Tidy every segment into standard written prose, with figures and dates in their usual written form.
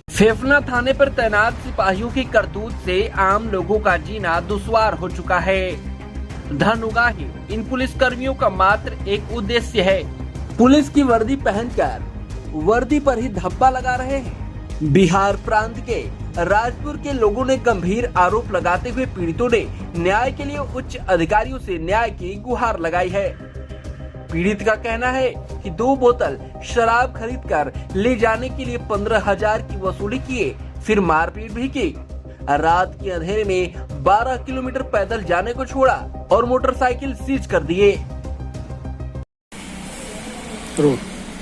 फेफना थाने पर तैनात सिपाहियों की करतूत से आम लोगों का जीना दुश्वार हो चुका है। धन उगाही इन पुलिस कर्मियों का मात्र एक उद्देश्य है, पुलिस की वर्दी पहनकर वर्दी पर ही धब्बा लगा रहे हैं। बिहार प्रांत के राजपुर के लोगों ने गंभीर आरोप लगाते हुए पीड़ितों ने न्याय के लिए उच्च अधिकारियों से न्याय की गुहार लगाई है। पीड़ित का कहना है कि 2 बोतल शराब खरीदकर ले जाने के लिए 15,000 की वसूली किए, फिर मारपीट भी की। रात के अंधेरे में 12 किलोमीटर पैदल जाने को छोड़ा और मोटरसाइकिल सीज कर दिए।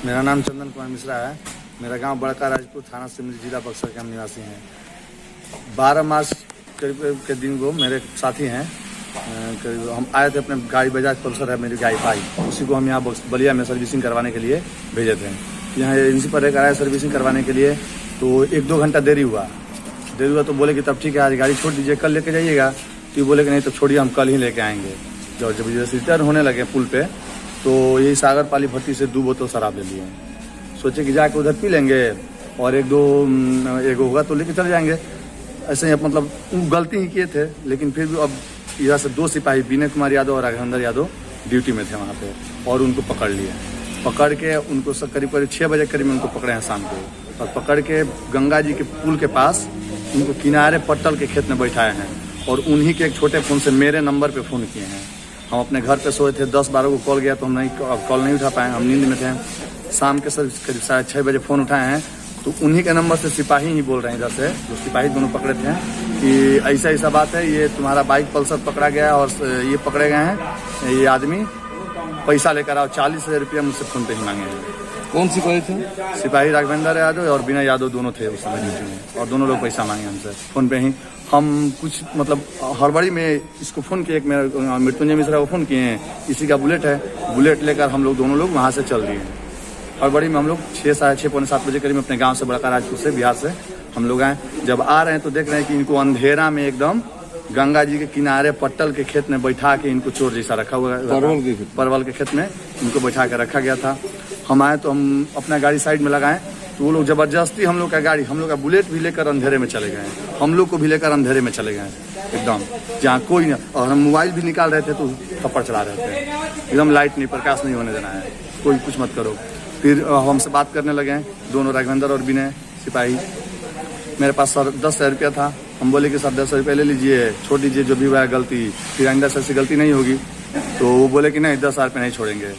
मेरा नाम चंदन कुमार मिश्रा है। मेरा गांव बड़का राजपुर, थाना सिमरी, जिला बक्सर के हम निवासी हैं। 12 मार्च के दिन वो मेरे साथी हैं, हम आए थे अपने गाड़ी, बजाज पल्सर है मेरी गाड़ी पाई, उसी को हम यहाँ बलिया में सर्विसिंग करवाने के लिए भेजे थे। यहाँ एजेंसी पर एक आया सर्विसिंग करवाने के लिए, तो 1-2 घंटा देरी हुआ तो बोले कि तब ठीक है आज गाड़ी छोड़ दीजिए, कल लेके जाइएगा। तो बोले कि नहीं तो छोड़िए, हम कल ही लेके आएंगे। जब जैसे रिटर्न होने लगे पुल पे, तो यही सागर पाली भट्टी से 2 बोतल शराब ले लिए। सोचे कि जाके उधर पी लेंगे और एक होगा तो लेके चले जाएंगे। ऐसे ही मतलब गलती ही किए थे, लेकिन फिर भी अब इधर से 2 सिपाही विनय कुमार यादव और राघवेंद्र यादव ड्यूटी में थे वहाँ पे, और उनको पकड़ लिए। पकड़ के उनको करीब 6 बजे करीब में उनको पकड़े हैं शाम को, और पकड़ के गंगा जी के पुल के पास उनको किनारे पट्टल के खेत में बैठाए हैं, और उन्हीं के एक छोटे फ़ोन से मेरे नंबर पे फ़ोन किए हैं। हम अपने घर पे सोए थे, 10-12 को कॉल गया तो हम कॉल नहीं उठा पाए, हम नींद में थे। शाम के करीब 6:30 बजे फ़ोन उठाए हैं, तो उन्हीं के नंबर से सिपाही ही बोल रहे हैं इधर से, जो सिपाही दोनों पकड़े थे, कि ऐसा बात है, ये तुम्हारा बाइक पल्सर पकड़ा गया है और ये पकड़े गए हैं, ये आदमी पैसा लेकर आओ। 40,000 रुपया मुझसे फ़ोन पे ही मांगे हैं। कौन सिपाही थे? सिपाही राघवेंद्र यादव और विनय यादव दोनों थे उस समय ड्यूटी में, और दोनों लोग पैसा मांगे हमसे फ़ोन पे ही। हम कुछ मतलब हड़बड़ी में इसको फ़ोन किए, मेरा मृत्युंजय मिश्रा को फ़ोन किए हैं, इसी का बुलेट है, बुलेट लेकर हम लोग दोनों लोग वहाँ से चल दिए। हड़बड़ी में हम लोग 6, साढ़े 6, पौने 7 बजे करीब अपने गांव से, बड़का राजपुर से, बिहार से हम लोग आए। जब आ रहे हैं तो देख रहे हैं कि इनको अंधेरा में एकदम गंगा जी के किनारे पट्टल के खेत में बैठा के इनको चोर जैसा रखा हुआ है, परवल के खेत में इनको बैठा के रखा गया था। हम आए तो हम अपना गाड़ी साइड में लगाएं, तो वो लोग जबरदस्ती हम लोग का गाड़ी, हम लोग का बुलेट भी लेकर अंधेरे में चले गए, हम लोग को भी लेकर अंधेरे में चले गए एकदम, जहाँ कोई नहीं। और हम मोबाइल भी निकाल रहे थे तो थप्पड़ चला रहे थे, एकदम लाइट नहीं, प्रकाश नहीं होने देना है, कोई कुछ मत करो। फिर हमसे बात करने लगे दोनों, राघवेंद्र और विनय सिपाही। मेरे पास सर 10,000 रुपया था। हम बोले कि सर 10,000 रुपये ले लीजिए, छोड़ दीजिए, जो भी हुआ है गलती, फिर आइंदा से ऐसी गलती नहीं होगी। तो वो बोले कि नहीं, 10,000 रुपये नहीं छोड़ेंगे।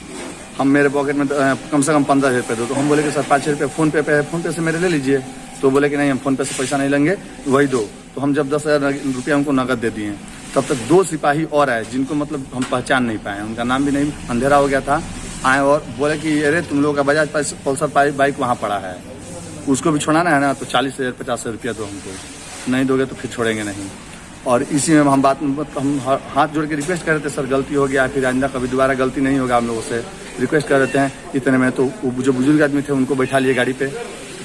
हम मेरे पॉकेट में कम से कम 15,000 रुपये दो, तो हम बोले कि सर 5,000 रुपये फ़ोन पे है, फ़ोन पे से मेरे ले लीजिए। तो बोले कि नहीं, हम फ़ोन पे से पैसा नहीं लेंगे, वही दो। तो हम जब 10,000 रुपया उनको नकद दे दिए, तब तक 2 सिपाही और आए, जिनको मतलब हम पहचान नहीं पाए, उनका नाम भी नहीं, अंधेरा हो गया था। आए और बोले कि अरे तुम लोगों का बजाज पल्सर बाइक वहाँ पड़ा है, उसको भी छोड़ाना है ना, तो 40,000 50,000 रुपया दो हमको, नहीं दोगे तो फिर छोड़ेंगे नहीं। और इसी में हम हाथ जोड़ के रिक्वेस्ट कर रहे थे, सर गलती हो गया, फिर आइंदा कभी दोबारा गलती नहीं होगा, हम लोगों से रिक्वेस्ट कर रहे हैं। इतने में तो जो बुजुर्ग आदमी थे उनको बैठा लिए गाड़ी पे,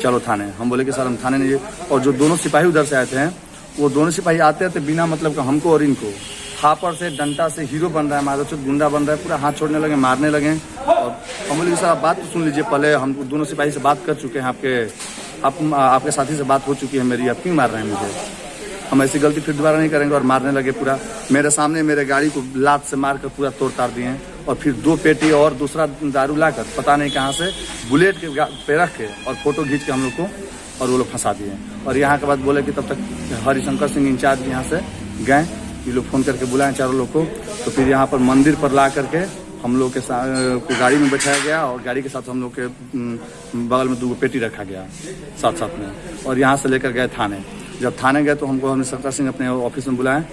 चलो थाने। हम बोले कि सर हम थाने नहीं। और जो दोनों सिपाही उधर से आए थे, वो दोनों सिपाही आते थे बिना मतलब का हमको और इनको हापर से, डंटा से हीरो बन रहा है, माधोचोद गुंडा बन रहा है, पूरा हाथ छोड़ने लगे, मारने लगे। और हम बोले कि सर आप बात तो सुन लीजिए, पहले हम दोनों सिपाही से बात कर चुके हैं, आपके साथी से बात हो चुकी है मेरी, आप क्यों मार रहे हैं मुझे? हम ऐसी गलती फिर दोबारा नहीं करेंगे। और मारने लगे पूरा मेरे सामने, मेरे गाड़ी को लात से मार कर पूरा तोड़ ताड़ दिए, और फिर 2 पेटी और दूसरा दारू लाकर पता नहीं कहाँ से बुलेट के पे रख के और फोटो खींच के हम लोग को, और वो लोग फंसा दिए। और यहाँ के बाद बोले कि तब तक हरिशंकर सिंह इंचार्ज यहाँ से गए, ये लोग फ़ोन करके बुलाए चारों लोग को। तो फिर यहाँ पर मंदिर पर ला करके हम लोग के साथ गाड़ी में बैठाया गया, और गाड़ी के साथ हम लोग के बगल में 2 पेटी रखा गया साथ में, और यहाँ से लेकर गए थाने। जब थाने गए तो हमको हरिशंकर सिंह अपने ऑफिस में बुलाए,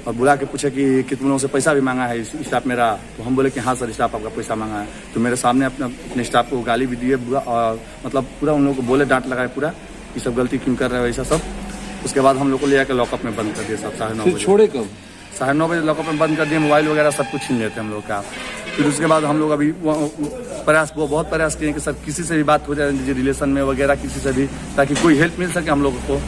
और बुला के पूछे कि कितने लोगों से पैसा भी मांगा है स्टाफ मेरा। तो हम बोले कि हाँ सर, स्टाफ आपका पैसा मांगा है। तो मेरे सामने अपने स्टाफ को गाली भी दिए, और मतलब पूरा उन लोगों को बोले, डांट लगाए पूरा, ये सब गलती क्यों कर रहे हो, ऐसा सब। उसके बाद हम लोग को ले जाकर लॉकअप में बंद कर दिया सब 9:30 बजे। छोड़े कब? 9:30 बजे लॉकअप में बंद कर दिए, मोबाइल वगैरह सब कुछ छीन लेते हम लोग का। फिर उसके बाद हम लोग अभी बहुत प्रयास किए कि सर किसी से भी बात हो जाए रिलेशन में वगैरह, किसी से भी, ताकि कोई हेल्प मिल सके हम लोगों को।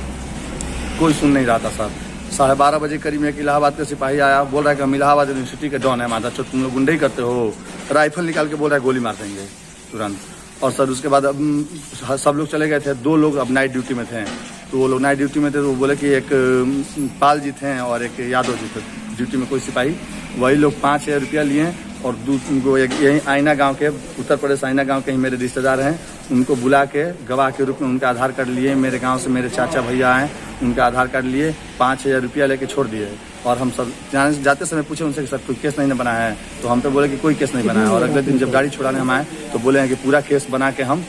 कोई सुन नहीं रहा था सर, 12:30 बजे करीब में एक इलाहाबाद का सिपाही आया, बोल रहा है कि हम इलाहाबाद यूनिवर्सिटी के डॉन है माता चो, तुम लोग गुंडे ही करते हो। राइफल निकाल के बोल रहा है गोली मार देंगे तुरंत। और सर उसके बाद अब सब लोग चले गए थे, 2 लोग अब नाइट ड्यूटी में थे, तो वो लोग नाइट ड्यूटी में थे, तो वो बोले कि एक पाल जी थे और एक यादव जी थे ड्यूटी में कोई सिपाही, वही लोग 5,000 रुपया लिए। और यही आईना गांव के, उत्तर प्रदेश आईना गांव के ही मेरे रिश्तेदार हैं, उनको बुला के गवाह के रूप में उनका आधार कार्ड लिए, मेरे गांव से मेरे चाचा भैया आए, उनका आधार कार्ड लिए, 5,000 रुपया लेके छोड़ दिए। और हम सब जाते समय पूछे उनसे कि सर कोई केस नहीं ना बना है, तो हम तो बोले कि कोई केस नहीं बना है। और अगले दिन जब गाड़ी छुड़ाने हम आए तो बोले हैं कि पूरा केस बना के हम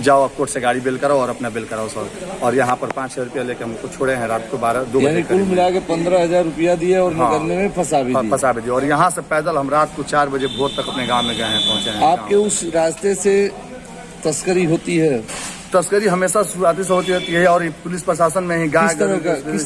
जाओ, अब कोर्ट से गाड़ी बेल कराओ और अपना बेल कराओ सर। और यहाँ पर 5,000 रुपया लेके हमको छोड़े हैं रात को 2 बजे। कुल मिला के 15,000 रुपया दिए और निकलने में फंसा भी दिया। और यहाँ से पैदल हम रात को 4 बजे भोर तक अपने गाँव में गए हैं, पहुँचे हैं। आपके उस रास्ते से तस्करी होती है? तस्करी हमेशा शुरुआती से होती रहती है। और पुलिस प्रशासन में ही किस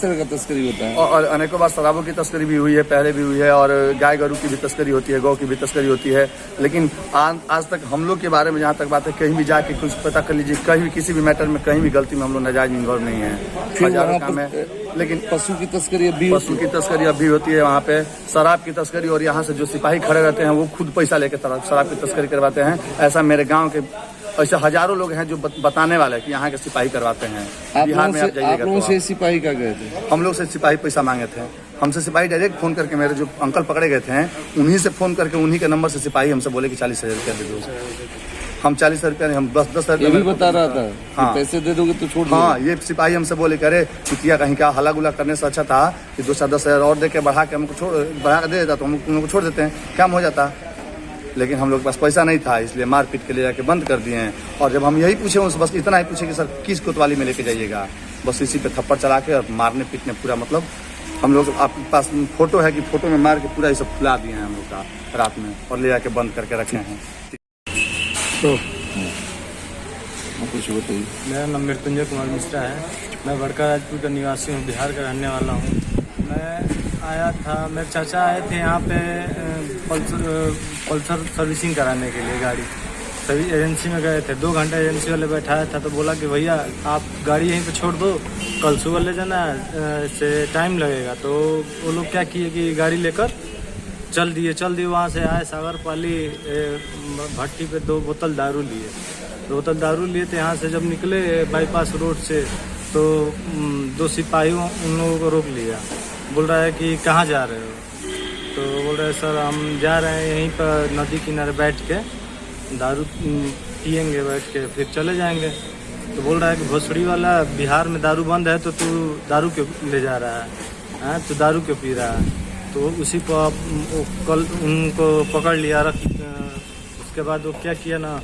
तरह का तस्करी होता है? और अनेकों बार शराबों की तस्करी भी हुई है, पहले भी हुई है, और गाय गरू की भी तस्करी होती है, गौ की भी तस्करी होती है। लेकिन आज तक हम लोग के बारे में जहाँ तक बात है, कहीं भी जाके कुछ पता कर लीजिए, कहीं भी किसी भी मैटर में कहीं भी गलती में हम लोग नाजायज इन्वॉल्व नहीं है। लेकिन पशु की तस्करी अभी होती है वहाँ पे, शराब की तस्करी। और यहाँ से जो सिपाही खड़े रहते हैं वो खुद पैसा लेके शराब की तस्करी करवाते हैं। ऐसा मेरे गाँव के ऐसे हजारों लोग हैं जो बताने वाले कि यहाँ के सिपाही करवाते हैं। बिहार में आप जाइएगा। आप लोगों से सिपाही का गए थे? हम लोग से सिपाही पैसा मांगे थे। हमसे सिपाही डायरेक्ट फोन करके, मेरे जो अंकल पकड़े गए थे उन्हीं से फोन करके, उन्हीं के नंबर से सिपाही हमसे बोले कि 40,000 रुपया दे दो। हम 40,000 रुपया नहीं, हम 10,000 रुपया बता रहा था। हाँ, पैसे दे दोगे तो छोड़। हाँ, ये सिपाही हमसे बोले करे चुतिया कहीं का हला गुला करने से अच्छा था कि 2-10,000 और दे के बढ़ा के हमको बढ़ा के दे देता तो हम उन लोग को छोड़ देते हैं, काम हो जाता। लेकिन हम लोग के पास पैसा नहीं था, इसलिए मारपीट के ले जाके बंद कर दिए हैं। और जब हम यही पूछे उनसे, बस इतना ही पूछे कि सर किस कोतवाली में लेके जाइएगा, बस इसी पे थप्पड़ चला के और मारने पीटने पूरा, मतलब हम लोग आपके पास फोटो है कि फोटो में मार के पूरा ये सब फुला दिए हैं हम लोग का रात में, और ले जाके बंद करके रखे हैं। तो कुछ बताइए। मेरा नाम मृत्युंजय कुमार मिश्रा है। मैं बड़का राजपुर का निवासी हूँ, बिहार का रहने वाला हूँ। मैं आया था, मेरे चाचा आए थे यहाँ पे पल्सर सर्विसिंग कराने के लिए गाड़ी, सभी एजेंसी में गए थे। 2 घंटे एजेंसी वाले बैठाया था, तो बोला कि भैया आप गाड़ी यहीं पे छोड़ दो, कल सुबह ले जाना से टाइम लगेगा। तो वो लोग क्या किए कि गाड़ी लेकर चल दिए। वहाँ से आए सागर पाली भट्टी पे 2 बोतल दारू लिए। 2 बोतल दारू लिए थे। यहाँ से जब निकले बाईपास रोड से, तो 2 सिपाहियों उन लोगों को रोक लिया। बोल रहा है कि कहाँ जा रहे हो? तो बोल रहे हैं सर हम जा रहे हैं यहीं पर नदी किनारे बैठ के दारू पियेंगे, बैठ के फिर चले जाएंगे। तो बोल रहा है कि भोसड़ी वाला, बिहार में दारू बंद है तो तू दारू क्यों ले जा रहा है? तू दारू क्यों पी रहा है? तो उसी को कल उनको पकड़ लिया। उसके बाद वो क्या किया ना,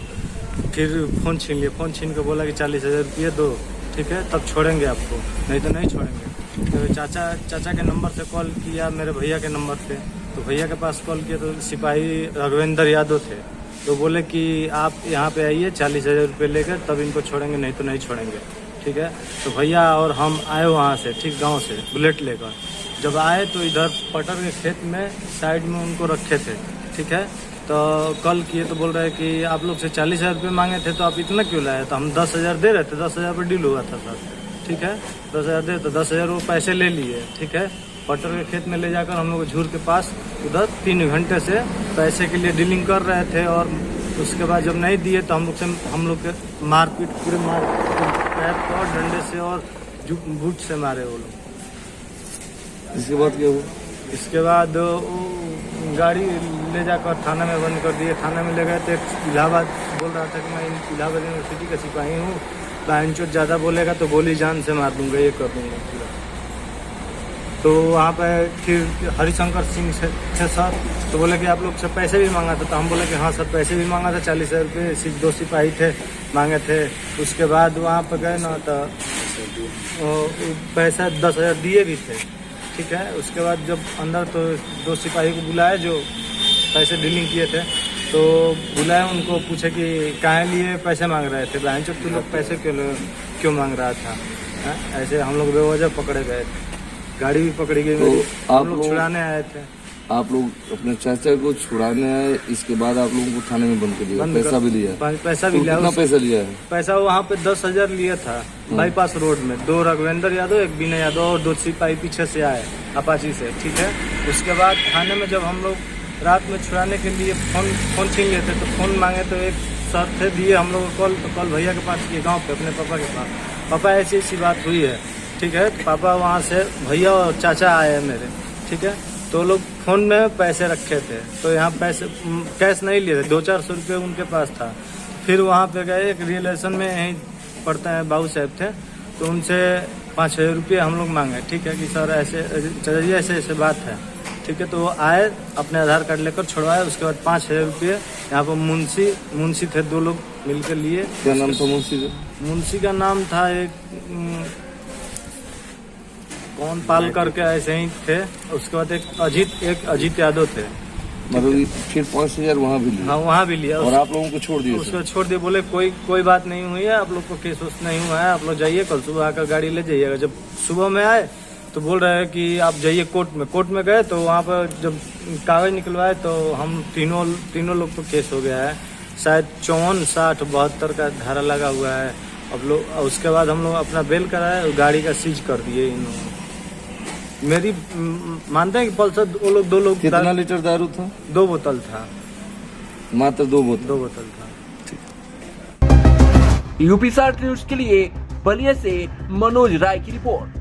फिर फ़ोन छीन लिया। फ़ोन छीन के बोला कि 40,000 रुपये दो, ठीक है, तब छोड़ेंगे आपको, नहीं तो नहीं छोड़ेंगे। तो चाचा के नंबर से कॉल किया, मेरे भैया के नंबर पे। तो भैया के पास कॉल किया तो सिपाही राघवेंद्र यादव थे। तो बोले कि आप यहाँ पे आइए 40,000 रुपये लेकर, तब इनको छोड़ेंगे, नहीं तो नहीं छोड़ेंगे, ठीक है। तो भैया और हम आए वहाँ से, ठीक गांव से बुलेट लेकर। जब आए तो इधर पटर के खेत में साइड में उनको रखे थे, ठीक है। तो कल किए तो बोल रहे हैं कि आप लोग से 40,000 रुपये मांगे थे, तो आप इतना क्यों लाए? तो हम 10,000 दे रहे थे, 10,000 पर डील हुआ था सर, ठीक है। 10,000 दे, तो 10,000 वो पैसे ले लिए, ठीक है। पटर के खेत में ले जाकर हम लोग झूर के पास उधर 3 घंटे से पैसे के लिए डीलिंग कर रहे थे। और उसके बाद जब नहीं दिए तो हम लोग के मारपीट, पूरे पैर को और डंडे से और बूट से मारे वो लोग। इसके बाद क्या हुआ? इसके बाद गाड़ी ले जाकर थाना में बंद कर दिए। थाना में ले गए थे। इलाहाबाद बोल रहा था कि मैं इलाहाबाद यूनिवर्सिटी का सिपाही हूँ, लाइनचोट ज़्यादा बोलेगा तो गोली जान से मार दूंगा, ये कर दूंगा पूरा। तो वहाँ पे फिर हरिशंकर सिंह थे सर, तो बोले कि आप लोग से पैसे भी मांगा था। तो हम बोले कि हाँ सर पैसे भी मांगा था, 40,000 रुपये सिर्फ 2 सिपाही थे मांगे थे। उसके बाद वहाँ पर गए ना तो पैसा 10,000 दिए भी थे, ठीक है। उसके बाद जब अंदर तो 2 सिपाही को बुलाए जो पैसे डीलिंग किए थे, तो बुलाए, उनको पूछे कि काहे लिए पैसे मांग रहे थे, बहन चो तू लोग पैसे क्यों मांग रहा था? ऐसे हम लोग बेवजह पकड़े गए थे, गाड़ी भी पकड़ी गई। तो हम लोग छुड़ाने आए थे। आप लोग अपने चाचा को छुड़ाने आए, इसके बाद आप लोगों को थाने में बंद कर दिया, पैसा भी लिया? पैसा भी लिया। कितना पैसा लिया है? पैसा वहाँ पे 10,000 लिया था बाईपास रोड में। 2 राघवेंद्र यादव, 1 बीना यादव और 2 सिपाही पीछे से आए अपाची से, ठीक है। उसके बाद थाने में जब हम लोग रात में छुड़ाने के लिए फोन छीन लिए थे, तो फोन मांगे तो एक सर थे दिए हम लोग को कॉल, तो कॉल भैया के पास किए गाँव पे अपने पापा के पास। पापा ऐसी ऐसी बात हुई है, ठीक है। तो पापा वहाँ से भैया और चाचा आए हैं मेरे, ठीक है। तो लोग फोन में पैसे रखे थे, तो यहाँ पैसे कैश नहीं लिए थे, 200-400 रुपये उनके पास था। फिर वहाँ पे गए, एक रिलेशन में यहीं पढ़ते हैं बाबू साहब थे, तो उनसे 5,000 रुपये हम लोग मांगे, ठीक है, कि सर ऐसे चलिए ऐसे ऐसे बात है, ठीक है। तो वो आए, अपने आधार कार्ड लेकर छुड़वाए। उसके बाद 5,000 रुपये यहाँ पर मुंशी थे, 2 लोग मिलकर लिए। क्या नाम था मुंशी का? मुंशी का नाम था एक कौन पाल करके ऐसे ही थे। उसके बाद एक अजीत यादव थे। मतलब फिर 5,000 वहाँ भी लिया? हाँ, वहाँ भी लिया। और आप लोगों को छोड़ दिया? उसको छोड़ दिए, बोले कोई बात नहीं हुई है, आप लोग को केस वेस नहीं हुआ है, आप लोग जाइए, कल सुबह आकर गाड़ी ले जाइएगा। जब सुबह में आए तो बोल रहे हैं कि आप जाइए कोर्ट में गए, तो वहाँ पर जब कागज निकलवाए तो हम तीनों लोग को केस हो गया है। शायद 54, 60, 72 का धारा लगा हुआ है। अब लोग उसके बाद हम लोग अपना बेल कराए और गाड़ी का सीज कर दिए इन लोगों। मेरी मानते हैं कि पल्सर वो लोग 2 लोग। कितना लीटर दारू था? 2 बोतल था। मात्र 2 बोतल? 2 बोतल था। यूपी 60 न्यूज के लिए बलिया से मनोज राय की रिपोर्ट।